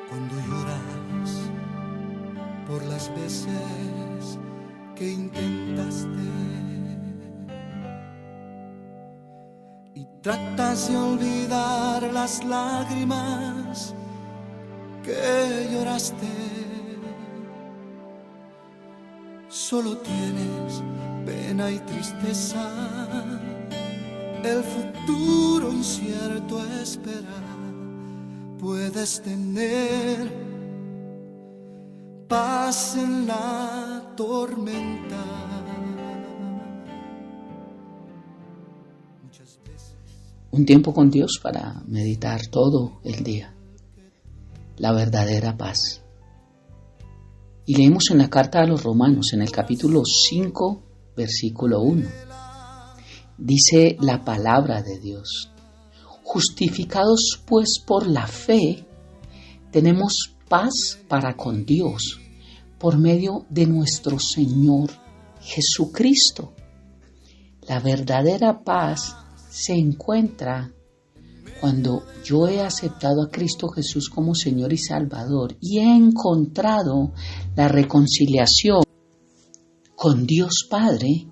Cuando lloras por las veces que intentaste y tratas de olvidar las lágrimas que lloraste, solo tienes pena y tristeza, el futuro incierto espera. Puedes tener paz en la tormenta. Un tiempo con Dios para meditar todo el día. La verdadera paz. Y leemos en la carta a los Romanos, en el capítulo 5, versículo 1. Dice la palabra de Dios: justificados pues por la fe, tenemos paz para con Dios por medio de nuestro Señor Jesucristo. La verdadera paz se encuentra cuando yo he aceptado a Cristo Jesús como Señor y Salvador y he encontrado la reconciliación con Dios Padre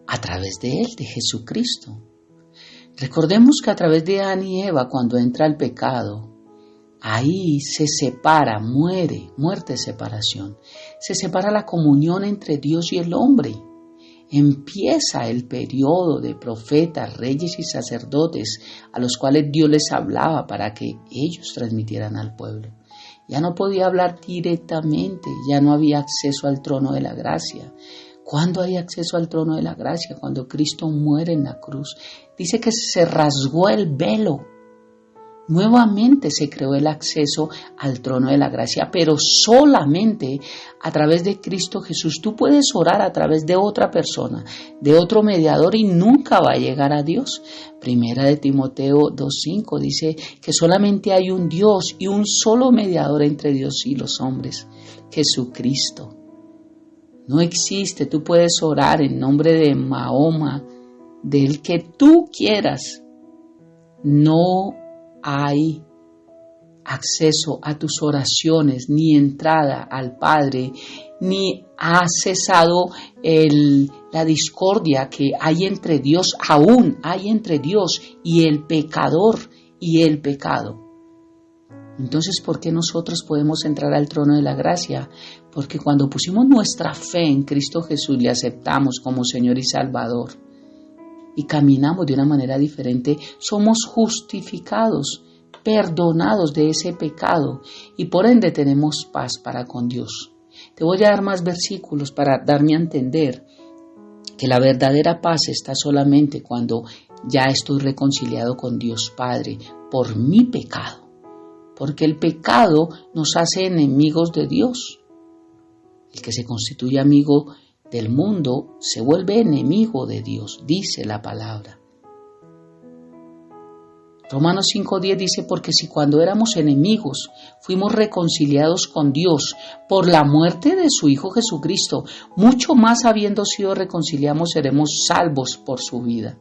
a través de Él, de Jesucristo. Recordemos que a través de Adán y Eva, cuando entra el pecado, ahí se separa, muerte, separación. Se separa la comunión entre Dios y el hombre. Empieza el periodo de profetas, reyes y sacerdotes a los cuales Dios les hablaba para que ellos transmitieran al pueblo. Ya no podía hablar directamente, ya no había acceso al trono de la gracia. ¿Cuándo hay acceso al trono de la gracia? Cuando Cristo muere en la cruz. Dice que se rasgó el velo. Nuevamente se creó el acceso al trono de la gracia, pero solamente a través de Cristo Jesús. Tú puedes orar a través de otra persona, de otro mediador, y nunca va a llegar a Dios. Primera de Timoteo 2:5 dice que solamente hay un Dios y un solo mediador entre Dios y los hombres, Jesucristo. No existe, tú puedes orar en nombre de Mahoma, del que tú quieras. No hay acceso a tus oraciones, ni entrada al Padre, ni ha cesado la discordia que hay entre Dios, aún hay entre Dios y el pecador y el pecado. Entonces, ¿por qué nosotros podemos entrar al trono de la gracia? Porque cuando pusimos nuestra fe en Cristo Jesús, le aceptamos como Señor y Salvador, y caminamos de una manera diferente, somos justificados, perdonados de ese pecado y por ende tenemos paz para con Dios. Te voy a dar más versículos para darme a entender que la verdadera paz está solamente cuando ya estoy reconciliado con Dios Padre por mi pecado, porque el pecado nos hace enemigos de Dios. El que se constituye amigo del mundo se vuelve enemigo de Dios, dice la palabra. Romanos 5:10 dice: porque si cuando éramos enemigos fuimos reconciliados con Dios por la muerte de su Hijo Jesucristo, mucho más habiendo sido reconciliados seremos salvos por su vida.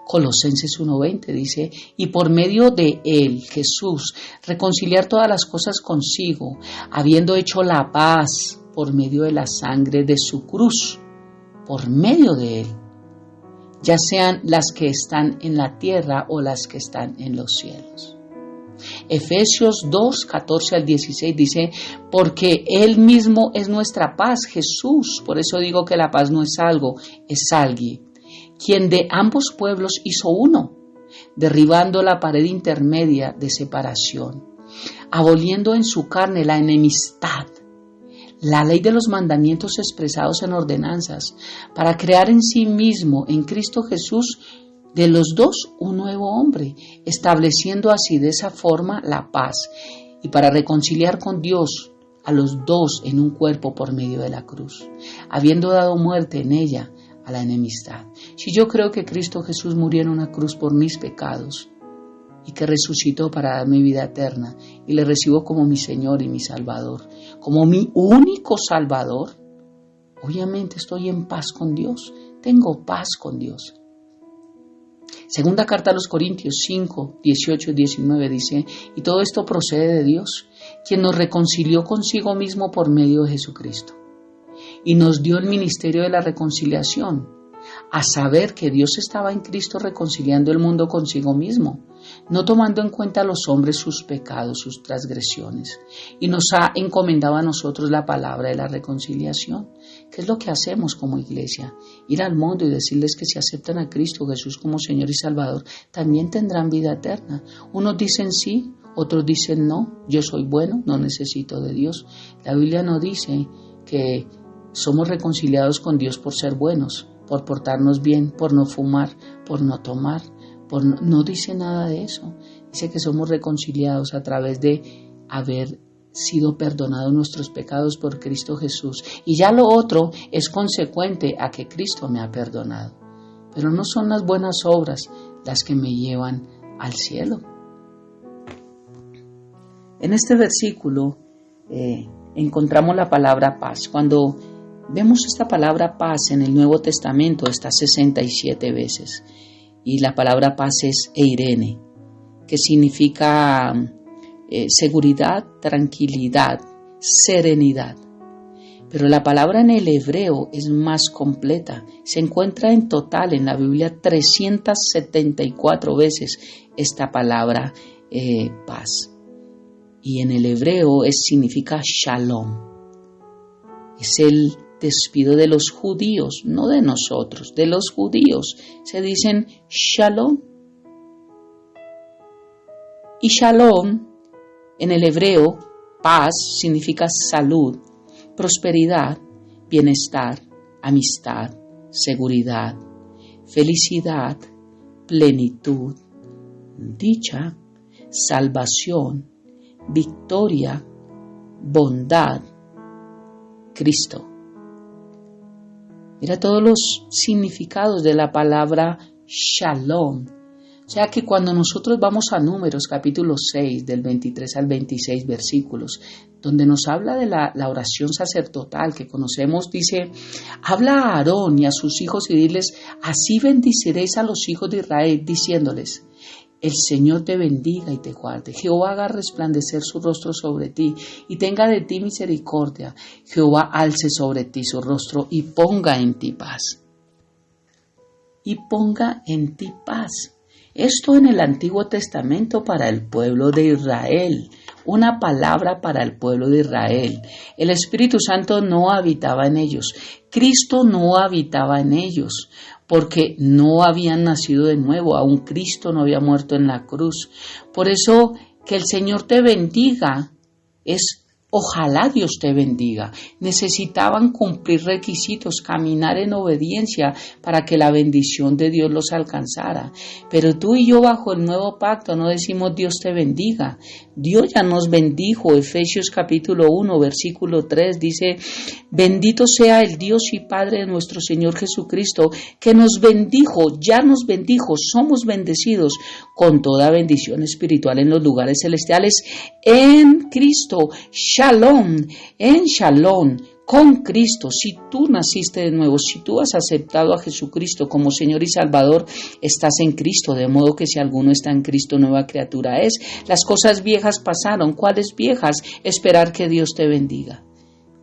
Colosenses 1:20 dice: y por medio de Él, Jesús, reconciliar todas las cosas consigo, habiendo hecho la paz por medio de la sangre de su cruz, por medio de Él, ya sean las que están en la tierra o las que están en los cielos. Efesios 2:14-16 dice: porque Él mismo es nuestra paz, Jesús, por eso digo que la paz no es algo, es alguien, quien de ambos pueblos hizo uno, derribando la pared intermedia de separación, aboliendo en su carne la enemistad, la ley de los mandamientos expresados en ordenanzas, para crear en sí mismo, en Cristo Jesús, de los dos un nuevo hombre, estableciendo así de esa forma la paz, y para reconciliar con Dios a los dos en un cuerpo por medio de la cruz, habiendo dado muerte en ella a la enemistad. Si yo creo que Cristo Jesús murió en una cruz por mis pecados y que resucitó para darme vida eterna, y le recibo como mi Señor y mi Salvador, como mi único Salvador, obviamente estoy en paz con Dios, tengo paz con Dios. Segunda carta a los Corintios 5, 18 y 19 dice, y todo esto procede de Dios, quien nos reconcilió consigo mismo por medio de Jesucristo, y nos dio el ministerio de la reconciliación, a saber que Dios estaba en Cristo reconciliando el mundo consigo mismo, no tomando en cuenta a los hombres sus pecados, sus transgresiones, y nos ha encomendado a nosotros la palabra de la reconciliación. ¿Qué es lo que hacemos como iglesia? Ir al mundo y decirles que si aceptan a Cristo Jesús como Señor y Salvador, también tendrán vida eterna. Unos dicen sí, otros dicen no, yo soy bueno, no necesito de Dios. La Biblia no dice que somos reconciliados con Dios por ser buenos, por portarnos bien, por no fumar, por no tomar, no dice nada de eso. Dice que somos reconciliados a través de haber sido perdonados nuestros pecados por Cristo Jesús. Y ya lo otro es consecuente a que Cristo me ha perdonado. Pero no son las buenas obras las que me llevan al cielo. En este versículo encontramos la palabra paz. Cuando vemos esta palabra paz en el Nuevo Testamento, está 67 veces. Y la palabra paz es eirene, que significa seguridad, tranquilidad, serenidad. Pero la palabra en el hebreo es más completa. Se encuentra en total en la Biblia 374 veces esta palabra paz. Y en el hebreo significa shalom. Es el despido de los judíos, no de nosotros, de los judíos. Se dicen shalom. Y shalom en el hebreo, paz, significa salud, prosperidad, bienestar, amistad, seguridad, felicidad, plenitud, dicha, salvación, victoria, bondad, Cristo. Mira todos los significados de la palabra shalom. O sea que cuando nosotros vamos a Números capítulo 6, del 23 al 26 versículos, donde nos habla de la oración sacerdotal que conocemos, dice, habla a Aarón y a sus hijos y diles, así bendiciréis a los hijos de Israel, diciéndoles, el Señor te bendiga y te guarde. Jehová haga resplandecer su rostro sobre ti y tenga de ti misericordia. Jehová alce sobre ti su rostro y ponga en ti paz. Y ponga en ti paz. Esto en el Antiguo Testamento para el pueblo de Israel. Una palabra para el pueblo de Israel. El Espíritu Santo no habitaba en ellos. Cristo no habitaba en ellos, porque no habían nacido de nuevo, aún Cristo no había muerto en la cruz. Por eso que el Señor te bendiga es ojalá Dios te bendiga. Necesitaban cumplir requisitos, caminar en obediencia para que la bendición de Dios los alcanzara. Pero tú y yo bajo el nuevo pacto no decimos Dios te bendiga. Dios ya nos bendijo. Efesios capítulo 1, versículo 3 dice, bendito sea el Dios y Padre de nuestro Señor Jesucristo, que nos bendijo, ya nos bendijo, somos bendecidos con toda bendición espiritual en los lugares celestiales en Cristo. Shalom, en Shalom, con Cristo. Si tú naciste de nuevo, si tú has aceptado a Jesucristo como Señor y Salvador, estás en Cristo, de modo que si alguno está en Cristo, nueva criatura es. Las cosas viejas pasaron. ¿Cuáles viejas? Esperar que Dios te bendiga,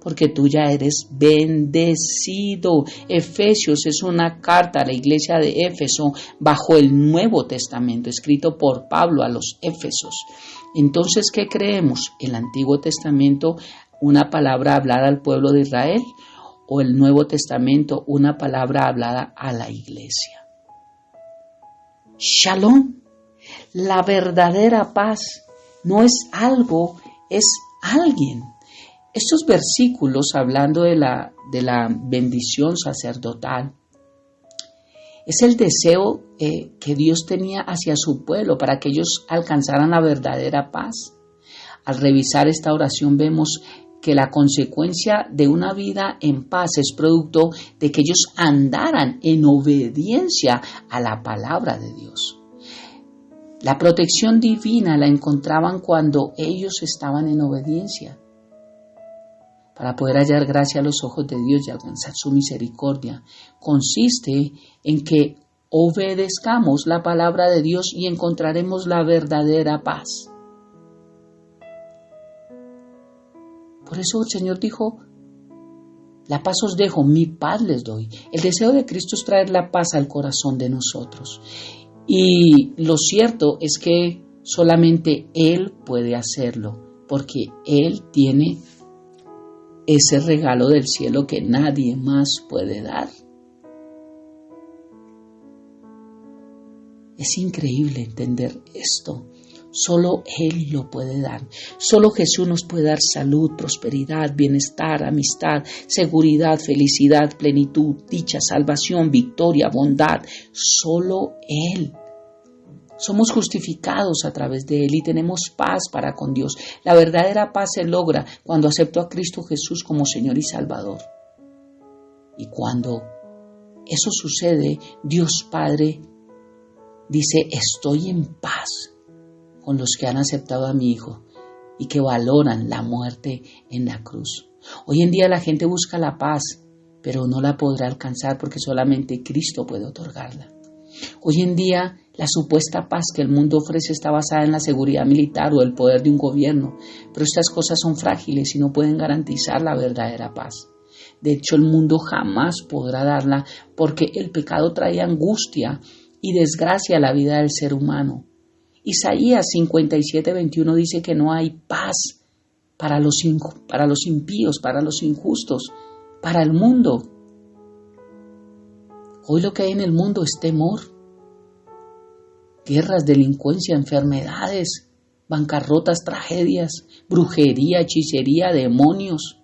porque tú ya eres bendecido. Efesios es una carta a la iglesia de Éfeso bajo el Nuevo Testamento, escrito por Pablo a los Éfesos. Entonces, ¿qué creemos? ¿El Antiguo Testamento, una palabra hablada al pueblo de Israel, o el Nuevo Testamento, una palabra hablada a la iglesia? Shalom, la verdadera paz, no es algo, es alguien. Estos versículos, hablando de la bendición sacerdotal, es el deseo que Dios tenía hacia su pueblo para que ellos alcanzaran la verdadera paz. Al revisar esta oración vemos que la consecuencia de una vida en paz es producto de que ellos andaran en obediencia a la palabra de Dios. La protección divina la encontraban cuando ellos estaban en obediencia. Para poder hallar gracia a los ojos de Dios y alcanzar su misericordia, consiste en que Obedezcamos la palabra de Dios y encontraremos la verdadera paz. Por eso el Señor dijo, la paz os dejo, mi paz les doy. El deseo de Cristo es traer la paz al corazón de nosotros. Y lo cierto es que solamente Él puede hacerlo, porque Él tiene ese regalo del cielo que nadie más puede dar. Es increíble entender esto. Solo Él lo puede dar. Solo Jesús nos puede dar salud, prosperidad, bienestar, amistad, seguridad, felicidad, plenitud, dicha, salvación, victoria, bondad. Solo Él. Somos justificados a través de Él y tenemos paz para con Dios. La verdadera paz se logra cuando acepto a Cristo Jesús como Señor y Salvador. Y cuando eso sucede, Dios Padre dice, estoy en paz con los que han aceptado a mi Hijo y que valoran la muerte en la cruz. Hoy en día la gente busca la paz, pero no la podrá alcanzar porque solamente Cristo puede otorgarla. Hoy en día la supuesta paz que el mundo ofrece está basada en la seguridad militar o el poder de un gobierno, pero estas cosas son frágiles y no pueden garantizar la verdadera paz. De hecho, el mundo jamás podrá darla porque el pecado trae angustia y desgracia a la vida del ser humano. Isaías 57:21 dice que no hay paz para los impíos, para los injustos, para el mundo. Hoy lo que hay en el mundo es temor, guerras, delincuencia, enfermedades, bancarrotas, tragedias, brujería, hechicería, demonios.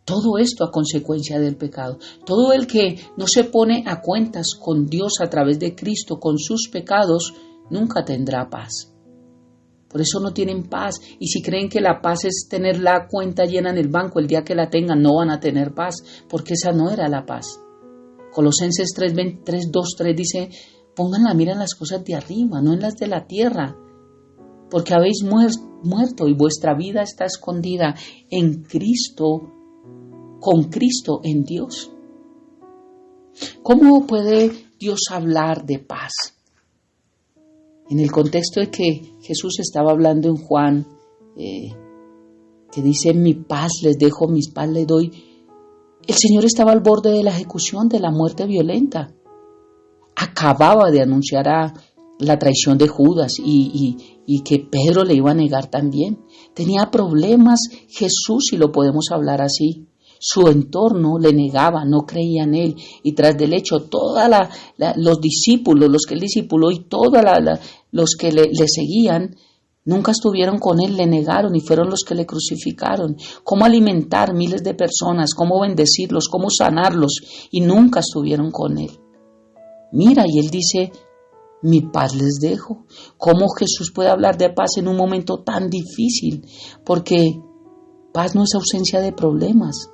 Todo esto a consecuencia del pecado. Todo el que no se pone a cuentas con Dios a través de Cristo, con sus pecados, nunca tendrá paz. Por eso no tienen paz. Y si creen que la paz es tener la cuenta llena en el banco, el día que la tengan no van a tener paz, porque esa no era la paz. Colosenses 3:2-3 dice, pongan la mira en las cosas de arriba, no en las de la tierra, porque habéis muerto y vuestra vida está escondida en Cristo, con Cristo en Dios. ¿Cómo puede Dios hablar de paz? En el contexto de que Jesús estaba hablando en Juan, que dice, mi paz les dejo, mi paz les doy. El Señor estaba al borde de la ejecución, de la muerte violenta. Acababa de anunciar la traición de Judas y que Pedro le iba a negar también. Tenía problemas Jesús, si lo podemos hablar así. Su entorno le negaba, no creía en él. Y tras del hecho, los discípulos, los que él discipuló y todos los que le seguían, nunca estuvieron con él, le negaron y fueron los que le crucificaron. Cómo alimentar miles de personas, cómo bendecirlos, cómo sanarlos, y nunca estuvieron con él. Mira, y él dice, mi paz les dejo. ¿Cómo Jesús puede hablar de paz en un momento tan difícil? Porque paz no es ausencia de problemas,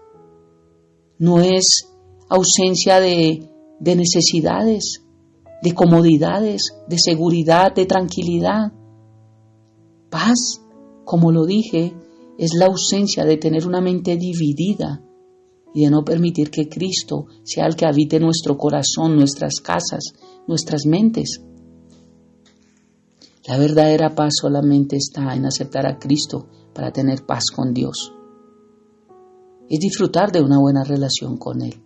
no es ausencia de necesidades, de comodidades, de seguridad, de tranquilidad. Paz, como lo dije, es la ausencia de tener una mente dividida y de no permitir que Cristo sea el que habite nuestro corazón, nuestras casas, nuestras mentes. La verdadera paz solamente está en aceptar a Cristo para tener paz con Dios. Es disfrutar de una buena relación con Él.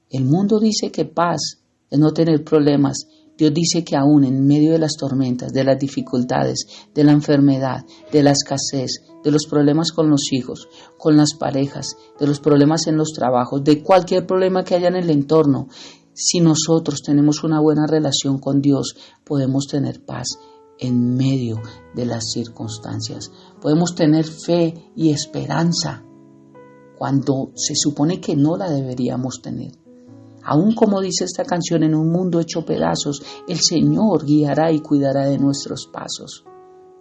El mundo dice que paz es no tener problemas. Dios dice que aún en medio de las tormentas, de las dificultades, de la enfermedad, de la escasez, de los problemas con los hijos, con las parejas, de los problemas en los trabajos, de cualquier problema que haya en el entorno, si nosotros tenemos una buena relación con Dios, podemos tener paz en medio de las circunstancias. Podemos tener fe y esperanza cuando se supone que no la deberíamos tener. Aún como dice esta canción, en un mundo hecho pedazos, el Señor guiará y cuidará de nuestros pasos.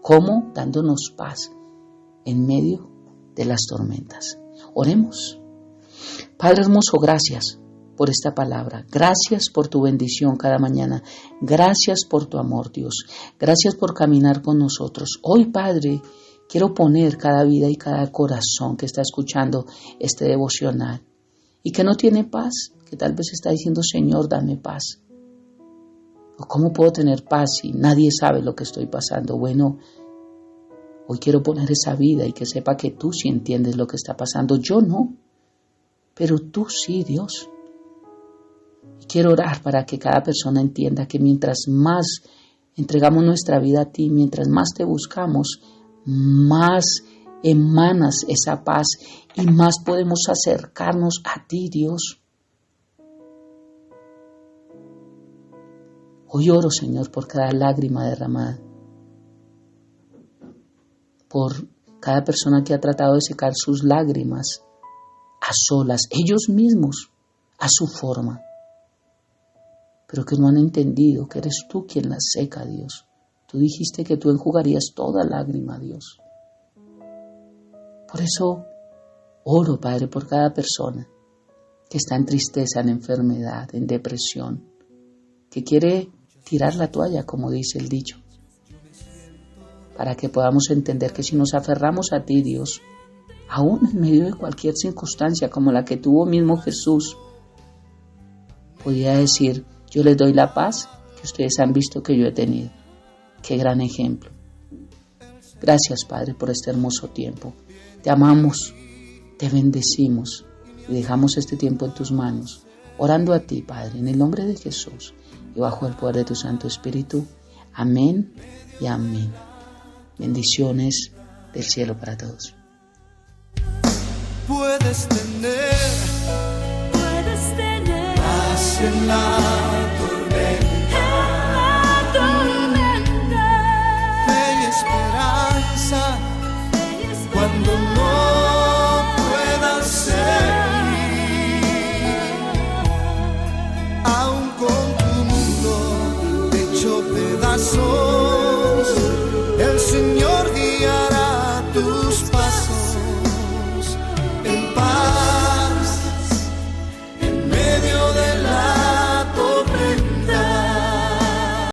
¿Cómo? Dándonos paz en medio de las tormentas. Oremos. Padre hermoso, gracias por esta palabra. Gracias por tu bendición cada mañana. Gracias por tu amor, Dios. Gracias por caminar con nosotros. Hoy, Padre, quiero poner cada vida y cada corazón que está escuchando este devocional y que no tiene paz, que tal vez está diciendo, Señor, dame paz. ¿O cómo puedo tener paz si nadie sabe lo que estoy pasando? Bueno, hoy quiero poner esa vida y que sepa que tú sí entiendes lo que está pasando. Yo no, pero tú sí, Dios. Y quiero orar para que cada persona entienda que mientras más entregamos nuestra vida a ti, mientras más te buscamos, más emanas esa paz y más podemos acercarnos a ti, Dios. Hoy oro, Señor, por cada lágrima derramada, por cada persona que ha tratado de secar sus lágrimas a solas, ellos mismos, a su forma, pero que no han entendido que eres tú quien las seca, Dios. Tú dijiste que tú enjugarías toda lágrima, Dios. Por eso oro, Padre, por cada persona que está en tristeza, en enfermedad, en depresión, que quiere tirar la toalla, como dice el dicho, para que podamos entender que si nos aferramos a ti, Dios, aún en medio de cualquier circunstancia como la que tuvo mismo Jesús, podía decir, yo les doy la paz que ustedes han visto que yo he tenido. Qué gran ejemplo. Gracias, Padre, por este hermoso tiempo. Te amamos, te bendecimos y dejamos este tiempo en tus manos, orando a ti, Padre, en el nombre de Jesús y bajo el poder de tu Santo Espíritu. Amén y amén. Bendiciones del cielo para todos. Puedes tener paz en la tormenta, fe y esperanza cuando no puedas seguir, aun con tu mundo hecho pedazos, el Señor